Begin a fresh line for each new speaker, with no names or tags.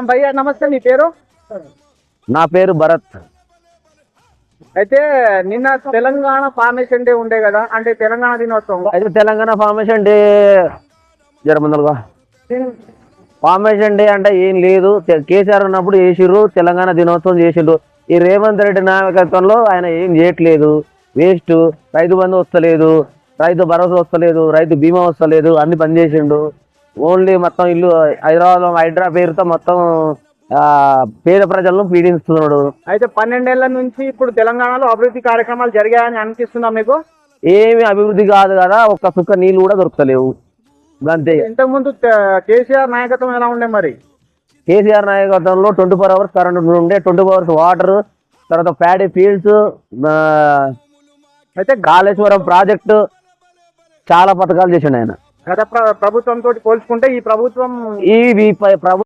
భయ్యా నమస్తే, నీ పేరు?
నా పేరు భరత్.
అయితే నిన్న తెలంగాణ ఫార్మేషన్ డే ఉండే కదా, అంటే తెలంగాణ దినోత్సవం.
అయితే తెలంగాణ ఫార్మేషన్ డే జరమందలుగా ఫార్మేషన్ డే అంటే ఏం లేదు. కేసీఆర్ ఉన్నప్పుడు చేసిర్రు, తెలంగాణ దినోత్సవం చేసిండ్రు. ఈ రేవంత్ రెడ్డి నాయకత్వంలో ఆయన ఏం చేయట్లేదు, వేస్ట్. రైతు బంధు వస్తలేదు, రైతు భరోసా వస్తలేదు, రైతు బీమా వస్తలేదు, అన్ని బంద్ చేసిండు. ఓన్లీ మొత్తం ఇల్లు హైదరాబాద్ హైడ్రా పేరుతో మొత్తం పేద ప్రజలను పీడిస్తున్నాడు.
అయితే 12 ఏళ్ల నుంచి ఇప్పుడు తెలంగాణలో అభివృద్ధి కార్యక్రమాలు జరిగాయని అనిపిస్తుందా మీకు?
ఏమి అభివృద్ధి కాదు కదా, ఒక్క సుక్క నీళ్ళు కూడా దొరుకుతలేవు అంతే.
ఇంతకుముందు కేసీఆర్ నాయకత్వం ఎలా ఉండే మరి?
కేసీఆర్ నాయకత్వంలో 24 అవర్స్ కరెంట్ ఉండే, 24 అవర్స్ వాటర్, తర్వాత ప్యాడీ ఫీల్డ్స్, అయితే కాళేశ్వరం ప్రాజెక్టు, చాలా పథకాలు చేసిండు ఆయన.
గత ప్రభుత్వంతో పోల్చుకుంటే ఈ ప్రభుత్వం
ఈ ప్రభుత్వం